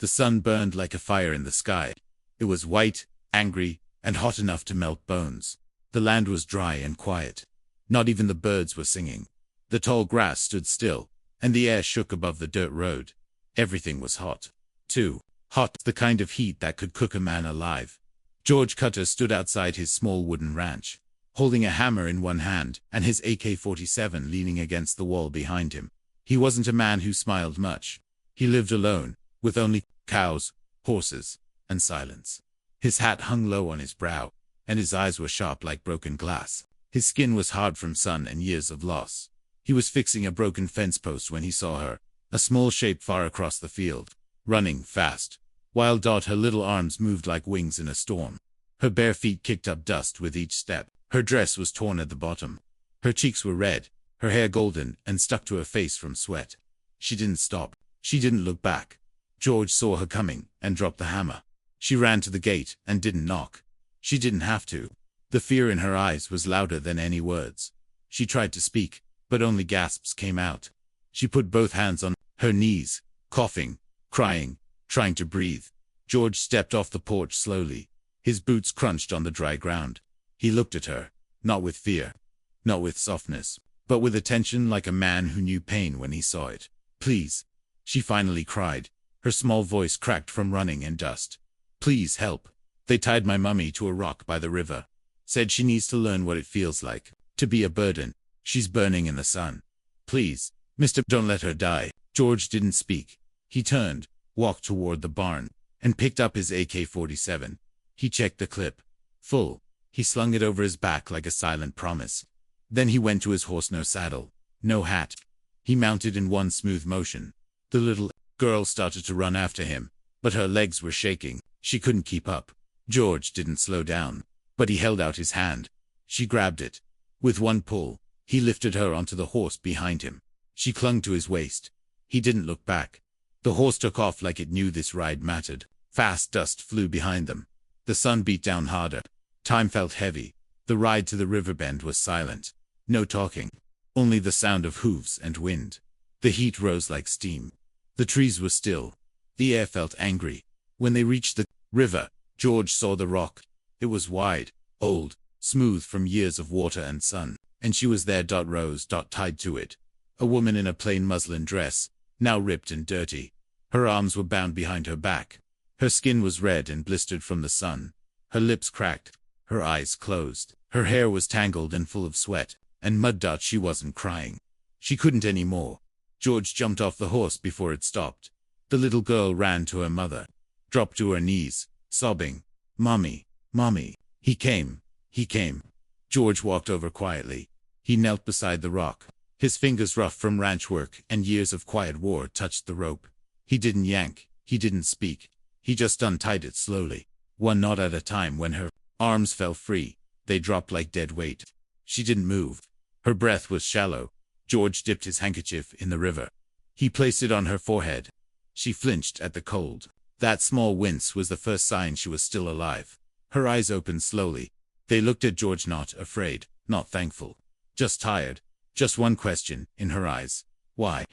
The sun burned like a fire in the sky. It was white, angry, and hot enough to melt bones. The land was dry and quiet. Not even the birds were singing. The tall grass stood still, and the air shook above the dirt road. Everything was hot. Too hot, the kind of heat that could cook a man alive. George Cutter stood outside his small wooden ranch, holding a hammer in one hand and his AK-47 leaning against the wall behind him. He wasn't a man who smiled much. He lived alone, with only cows, horses, and silence. His hat hung low on his brow, and his eyes were sharp like broken glass. His skin was hard from sun and years of loss. He was fixing a broken fence post when he saw her, a small shape far across the field, running fast. While her little arms moved like wings in a storm. Her bare feet kicked up dust with each step. Her dress was torn at the bottom. Her cheeks were red, her hair golden and stuck to her face from sweat. She didn't stop. She didn't look back. George saw her coming and dropped the hammer. She ran to the gate and didn't knock. She didn't have to. The fear in her eyes was louder than any words. She tried to speak, but only gasps came out. She put both hands on her knees, coughing, crying, trying to breathe. George stepped off the porch slowly. His boots crunched on the dry ground. He looked at her, not with fear, not with softness, but with attention like a man who knew pain when he saw it. "Please," she finally cried. Her small voice cracked from running and dust. "Please help. They tied my mummy to a rock by the river. Said she needs to learn what it feels like to be a burden. She's burning in the sun. Please, Mister, don't let her die." George didn't speak. He turned, walked toward the barn, and picked up his AK-47. He checked the clip. Full. He slung it over his back like a silent promise. Then he went to his horse, no saddle, no hat. He mounted in one smooth motion. The little girl started to run after him, but her legs were shaking. She couldn't keep up. George didn't slow down, but he held out his hand. She grabbed it. With one pull, he lifted her onto the horse behind him. She clung to his waist. He didn't look back. The horse took off like it knew this ride mattered. Fast dust flew behind them. The sun beat down harder. Time felt heavy. The ride to the riverbend was silent. No talking. Only the sound of hooves and wind. The heat rose like steam. The trees were still. The air felt angry. When they reached the river, George saw the rock. It was wide, old, smooth from years of water and sun, and she was there. Rose tied to it. A woman in a plain muslin dress, now ripped and dirty. Her arms were bound behind her back. Her skin was red and blistered from the sun. Her lips cracked. Her eyes closed. Her hair was tangled and full of sweat and mud. She wasn't crying. She couldn't anymore. George jumped off the horse before it stopped. The little girl ran to her mother, dropped to her knees, sobbing, "Mommy, Mommy." He came. George walked over quietly. He knelt beside the rock. His fingers, rough from ranch work and years of quiet war, touched the rope. He didn't yank. He didn't speak. He just untied it slowly, one knot at a time. When her arms fell free, they dropped like dead weight. She didn't move. Her breath was shallow. George dipped his handkerchief in the river. He placed it on her forehead. She flinched at the cold. That small wince was the first sign she was still alive. Her eyes opened slowly. They looked at George, not afraid, not thankful, just tired. Just one question in her eyes. Why?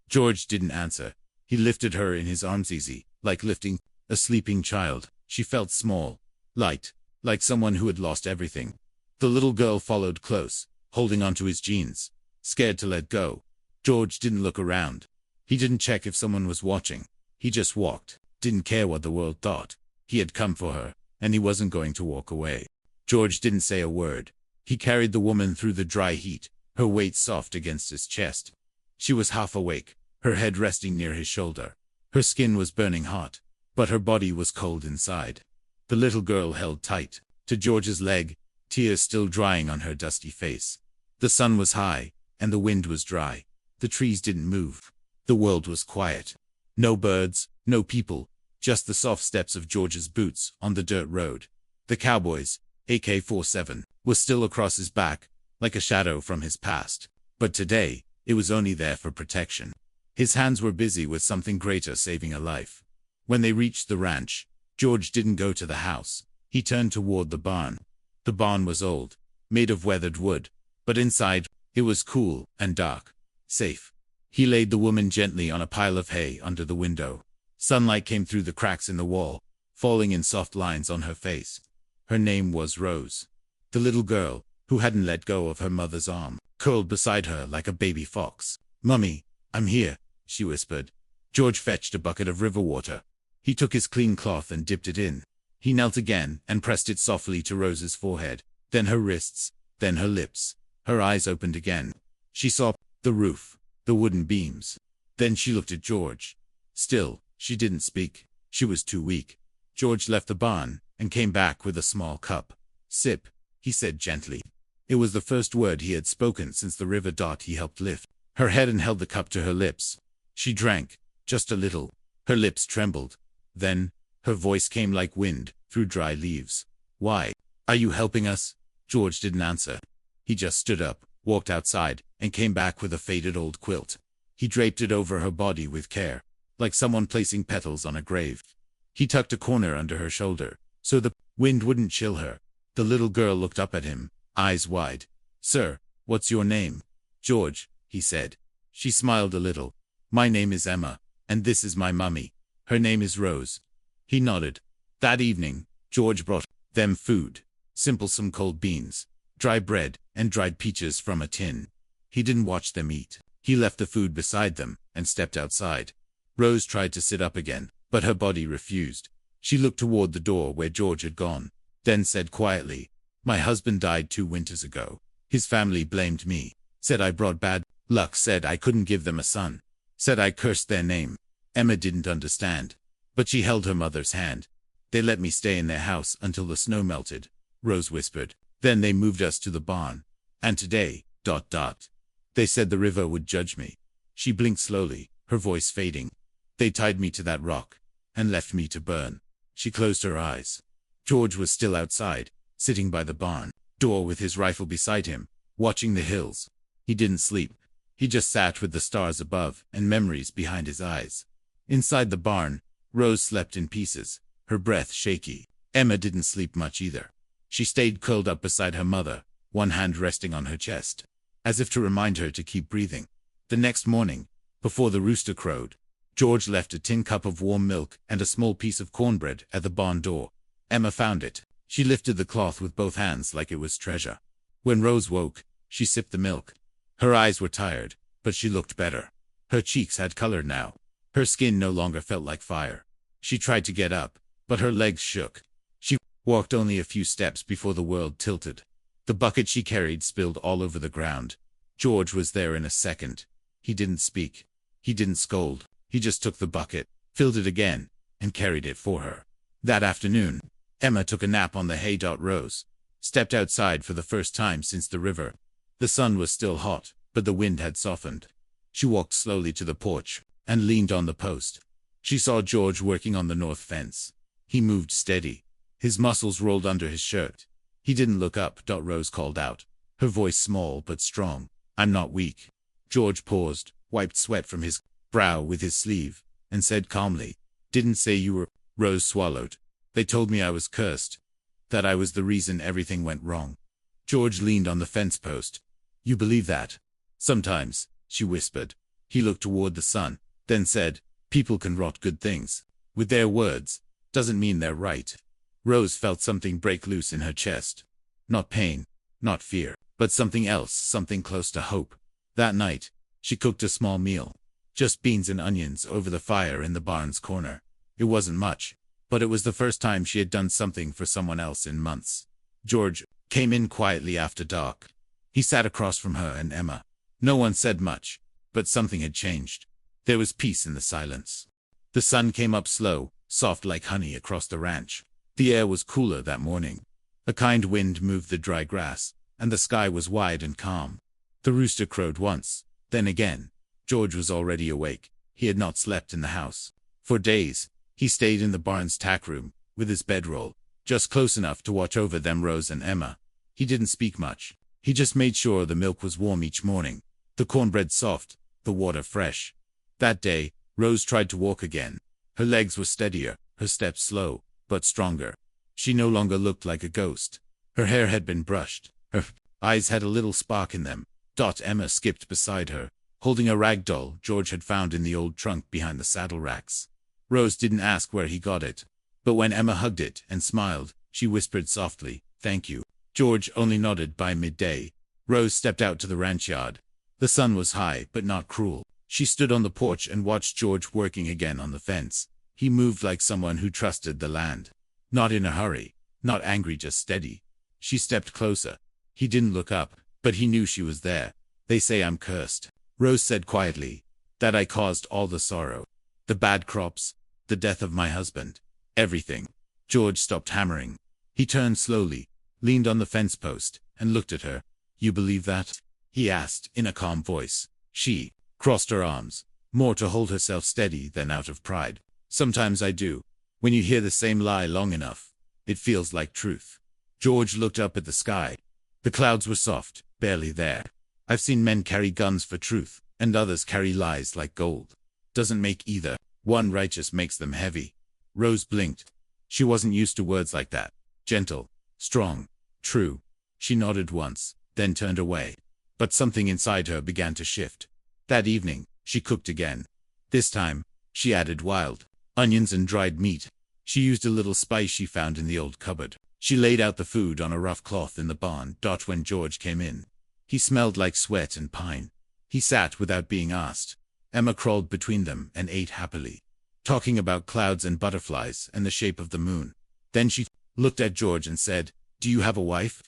George didn't answer. He lifted her in his arms, easy, like lifting a sleeping child. She felt small, light, like someone who had lost everything. The little girl followed close, holding onto his jeans, scared to let go. George didn't look around. He didn't check if someone was watching. He just walked, didn't care what the world thought. He had come for her, and he wasn't going to walk away. George didn't say a word. He carried the woman through the dry heat, her weight soft against his chest. She was half awake, her head resting near his shoulder. Her skin was burning hot, but her body was cold inside. The little girl held tight to George's leg, tears still drying on her dusty face. The sun was high, and the wind was dry. The trees didn't move. The world was quiet. No birds, no people, just the soft steps of George's boots on the dirt road. The Cowboy's AK-47 was still across his back, like a shadow from his past. But today, it was only there for protection. His hands were busy with something greater, saving a life. When they reached the ranch, George didn't go to the house. He turned toward the barn. The barn was old, made of weathered wood, but inside, it was cool and dark. Safe. He laid the woman gently on a pile of hay under the window. Sunlight came through the cracks in the wall, falling in soft lines on her face. Her name was Rose. The little girl, who hadn't let go of her mother's arm, curled beside her like a baby fox. "Mummy, I'm here," she whispered. George fetched a bucket of river water. He took his clean cloth and dipped it in. He knelt again and pressed it softly to Rose's forehead, then her wrists, then her lips. Her eyes opened again. She saw the roof, the wooden beams. Then she looked at George. Still, she didn't speak. She was too weak. George left the barn and came back with a small cup. "Sip," he said gently. It was the first word he had spoken since the river he helped lift her head and held the cup to her lips. She drank, just a little. Her lips trembled. Then, her voice came like wind through dry leaves. "Why are you helping us?" George didn't answer. He just stood up, walked outside, and came back with a faded old quilt. He draped it over her body with care, like someone placing petals on a grave. He tucked a corner under her shoulder, so the wind wouldn't chill her. The little girl looked up at him, eyes wide. "Sir, what's your name?" "George," he said. She smiled a little. "My name is Emma, and this is my mummy. Her name is Rose." He nodded. That evening, George brought them food. Simple, some cold beans, dry bread, and dried peaches from a tin. He didn't watch them eat. He left the food beside them and stepped outside. Rose tried to sit up again, but her body refused. She looked toward the door where George had gone, then said quietly, "My husband died 2 winters ago. His family blamed me. Said I brought bad luck, said I couldn't give them a son. Said I cursed their name." Emma didn't understand, but she held her mother's hand. "They let me stay in their house until the snow melted," Rose whispered. "Then they moved us to the barn. And today, ... they said the river would judge me." She blinked slowly, her voice fading. "They tied me to that rock and left me to burn." She closed her eyes. George was still outside, sitting by the barn door with his rifle beside him, watching the hills. He didn't sleep. He just sat with the stars above and memories behind his eyes. Inside the barn, Rose slept in pieces, her breath shaky. Emma didn't sleep much either. She stayed curled up beside her mother, one hand resting on her chest, as if to remind her to keep breathing. The next morning, before the rooster crowed, George left a tin cup of warm milk and a small piece of cornbread at the barn door. Emma found it. She lifted the cloth with both hands like it was treasure. When Rose woke, she sipped the milk. Her eyes were tired, but she looked better. Her cheeks had color now. Her skin no longer felt like fire. She tried to get up, but her legs shook. She walked only a few steps before the world tilted. The bucket she carried spilled all over the ground. George was there in a second. He didn't speak. He didn't scold. He just took the bucket, filled it again, and carried it for her. That afternoon, Emma took a nap on the hay. Rose stepped outside for the first time since the river. The sun was still hot, but the wind had softened. She walked slowly to the porch and leaned on the post. She saw George working on the north fence. He moved steady. His muscles rolled under his shirt. He didn't look up. Rose called out, her voice small but strong. "I'm not weak." George paused, wiped sweat from his brow with his sleeve, and said calmly, "Didn't say you were." Rose swallowed. "They told me I was cursed. That I was the reason everything went wrong." George leaned on the fence post. "You believe that?" "Sometimes," she whispered. He looked toward the sun, then said, "People can rot good things with their words. Doesn't mean they're right." Rose felt something break loose in her chest. Not pain, not fear, but something else, something close to hope. That night, she cooked a small meal. Just beans and onions over the fire in the barn's corner. It wasn't much, but it was the first time she had done something for someone else in months. George came in quietly after dark. He sat across from her and Emma. No one said much, but something had changed. There was peace in the silence. The sun came up slow, soft like honey across the ranch. The air was cooler that morning. A kind wind moved the dry grass, and the sky was wide and calm. The rooster crowed once, then again. George was already awake. He had not slept in the house. For days, he stayed in the barn's tack room, with his bedroll, just close enough to watch over them, Rose and Emma. He didn't speak much. He just made sure the milk was warm each morning, the cornbread soft, the water fresh. That day, Rose tried to walk again. Her legs were steadier, her steps slow, but stronger. She no longer looked like a ghost. Her hair had been brushed. Her eyes had a little spark in them. Emma skipped beside her, holding a rag doll George had found in the old trunk behind the saddle racks. Rose didn't ask where he got it. But when Emma hugged it and smiled, she whispered softly, "Thank you." George only nodded. By midday, Rose stepped out to the ranch yard. The sun was high, but not cruel. She stood on the porch and watched George working again on the fence. He moved like someone who trusted the land. Not in a hurry, not angry, just steady. She stepped closer. He didn't look up, but he knew she was there. "They say I'm cursed," Rose said quietly, "that I caused all the sorrow. The bad crops, the death of my husband, everything." George stopped hammering. He turned slowly, leaned on the fence post, and looked at her. "You believe that?" he asked in a calm voice. She crossed her arms, more to hold herself steady than out of pride. "Sometimes I do. When you hear the same lie long enough, it feels like truth." George looked up at the sky. The clouds were soft, barely there. "I've seen men carry guns for truth, and others carry lies like gold. Doesn't make either one righteous, makes them heavy." Rose blinked. She wasn't used to words like that. Gentle, strong, true. She nodded once, then turned away. But something inside her began to shift. That evening, she cooked again. This time, she added wild onions and dried meat. She used a little spice she found in the old cupboard. She laid out the food on a rough cloth in the barn. When George came in, he smelled like sweat and pine. He sat without being asked. Emma crawled between them and ate happily, talking about clouds and butterflies and the shape of the moon. Then she looked at George and said, "Do you have a wife?"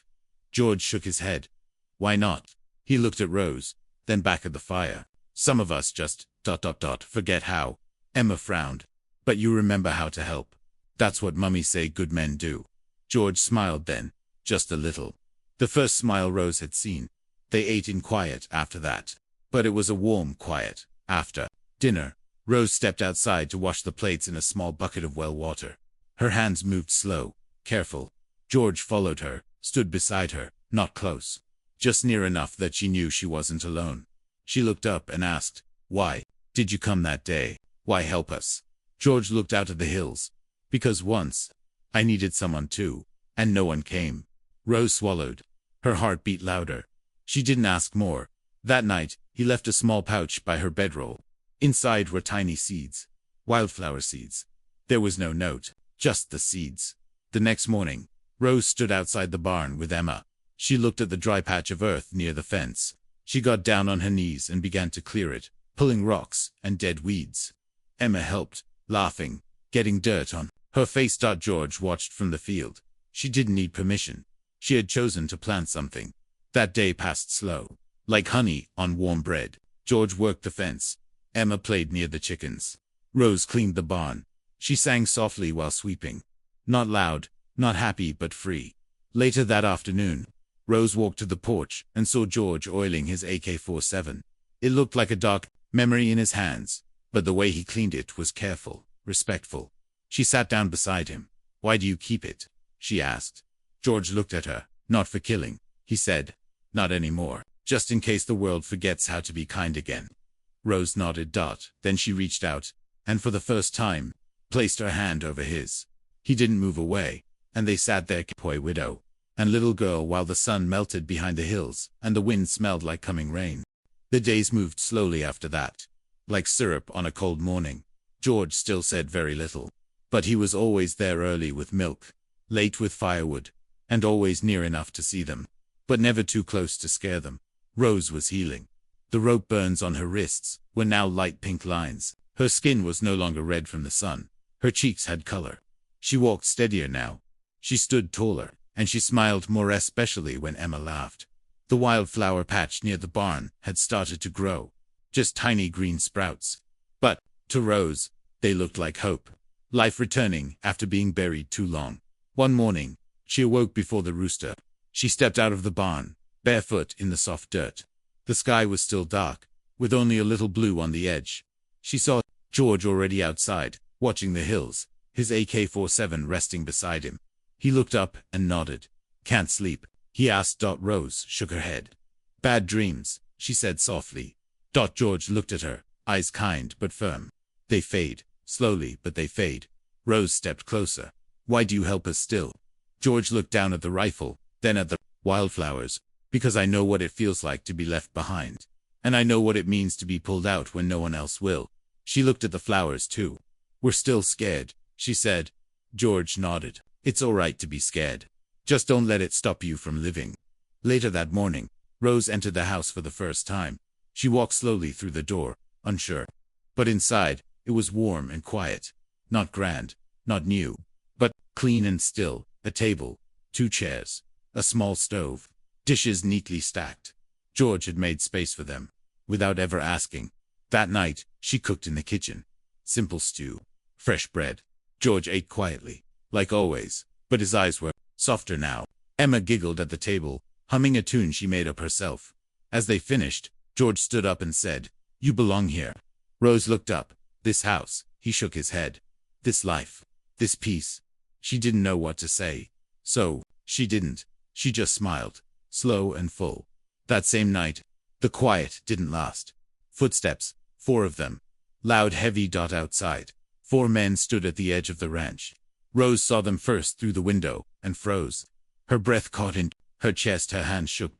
George shook his head. "Why not?" He looked at Rose, then back at the fire. "Some of us just ... forget how." Emma frowned. "But you remember how to help. That's what mummies say good men do." George smiled then, just a little. The first smile Rose had seen. They ate in quiet after that. But it was a warm quiet. After dinner, Rose stepped outside to wash the plates in a small bucket of well water. Her hands moved slow, careful. George followed her, stood beside her, not close, just near enough that she knew she wasn't alone. She looked up and asked, "Why did you come that day? Why help us?" George looked out at the hills. "Because once, I needed someone too, and no one came." Rose swallowed. Her heart beat louder. She didn't ask more. That night, he left a small pouch by her bedroll. Inside were tiny seeds. Wildflower seeds. There was no note, just the seeds. The next morning, Rose stood outside the barn with Emma. She looked at the dry patch of earth near the fence. She got down on her knees and began to clear it, pulling rocks and dead weeds. Emma helped, laughing, getting dirt on her face. George watched from the field. She didn't need permission. She had chosen to plant something. That day passed slow, like honey on warm bread. George worked the fence. Emma played near the chickens. Rose cleaned the barn. She sang softly while sweeping. Not loud, not happy, but free. Later that afternoon, Rose walked to the porch and saw George oiling his AK-47. It looked like a dark memory in his hands, but the way he cleaned it was careful, respectful. She sat down beside him. "Why do you keep it?" she asked. George looked at her. "Not for killing," he said. "Not anymore. Just in case the world forgets how to be kind again." Rose nodded. Then she reached out, and for the first time, placed her hand over his. He didn't move away, and they sat there, Cowboy, widow, and little girl, while the sun melted behind the hills, and the wind smelled like coming rain. The days moved slowly after that, like syrup on a cold morning. George still said very little, but he was always there early with milk, late with firewood, and always near enough to see them, but never too close to scare them. Rose was healing. The rope burns on her wrists were now light pink lines. Her skin was no longer red from the sun. Her cheeks had color. She walked steadier now. She stood taller, and she smiled more, especially when Emma laughed. The wildflower patch near the barn had started to grow, just tiny green sprouts. But, to Rose, they looked like hope. Life returning after being buried too long. One morning, she awoke before the rooster. She stepped out of the barn, barefoot in the soft dirt. The sky was still dark, with only a little blue on the edge. She saw George already outside, watching the hills, his AK-47 resting beside him. He looked up and nodded. "Can't sleep?" he asked. Rose shook her head. "Bad dreams," she said softly. George looked at her, eyes kind but firm. "They fade, slowly, but they fade." Rose stepped closer. "Why do you help us still?" George looked down at the rifle, then at the wildflowers. "Because I know what it feels like to be left behind. And I know what it means to be pulled out when no one else will." She looked at the flowers too. "We're still scared," she said. George nodded. "It's all right to be scared. Just don't let it stop you from living." Later that morning, Rose entered the house for the first time. She walked slowly through the door, unsure. But inside, it was warm and quiet. Not grand, not new, but clean and still. A table, 2 chairs, a small stove, dishes neatly stacked. George had made space for them, without ever asking. That night, she cooked in the kitchen. Simple stew, fresh bread. George ate quietly, like always, but his eyes were softer now. Emma giggled at the table, humming a tune she made up herself. As they finished, George stood up and said, "You belong here." Rose looked up. "This house," he shook his head. "This life, this peace." She didn't know what to say. So, she didn't. She just smiled, slow and full. That same night, the quiet didn't last. Footsteps, 4 of them. Loud, heavy dot outside. 4 men stood at the edge of the ranch. Rose saw them first through the window, and froze. Her breath caught in her chest, her hands shook.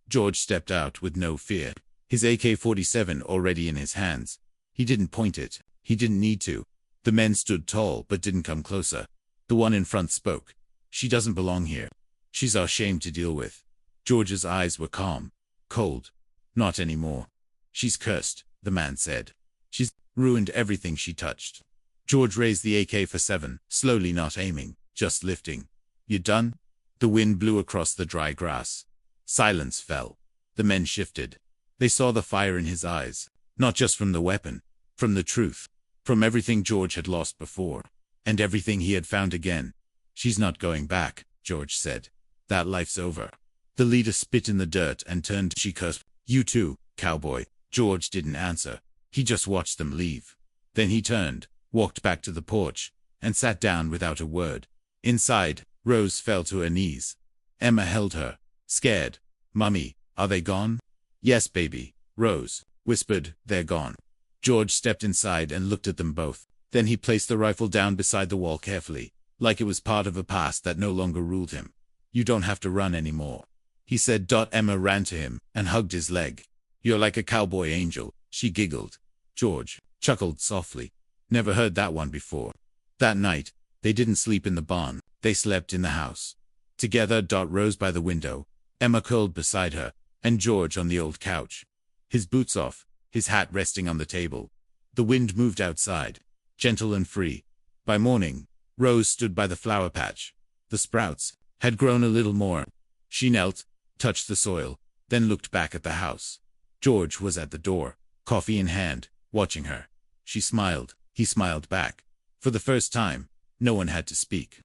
George stepped out with no fear, his AK-47 already in his hands. He didn't point it. He didn't need to. The men stood tall but didn't come closer. The one in front spoke. "She doesn't belong here. She's our shame to deal with." George's eyes were calm, cold. "Not anymore. She's cursed," the man said. "She's ruined everything she touched." George raised the AK-47, slowly, not aiming, just lifting. "You done?" The wind blew across the dry grass. Silence fell. The men shifted. They saw the fire in his eyes, not just from the weapon, from the truth, from everything George had lost before, and everything he had found again. "She's not going back," George said. "That life's over." The leader spit in the dirt and turned. "She cursed you too, cowboy." George didn't answer. He just watched them leave. Then he turned, walked back to the porch, and sat down without a word. Inside, Rose fell to her knees. Emma held her, scared. "Mummy, are they gone?" "Yes, baby," Rose whispered. "They're gone." George stepped inside and looked at them both. Then he placed the rifle down beside the wall carefully, like it was part of a past that no longer ruled him. "You don't have to run anymore," he said. Emma ran to him and hugged his leg. "You're like a cowboy angel," she giggled. George chuckled softly. Never heard that one before. That night, they didn't sleep in the barn. They slept in the house. Together. Rose by the window, Emma curled beside her, and George on the old couch. His boots off, his hat resting on the table. The wind moved outside, gentle and free. By morning, Rose stood by the flower patch. The sprouts had grown a little more. She knelt, touched the soil, then looked back at the house. George was at the door, coffee in hand, watching her. She smiled. He smiled back. For the first time, no one had to speak.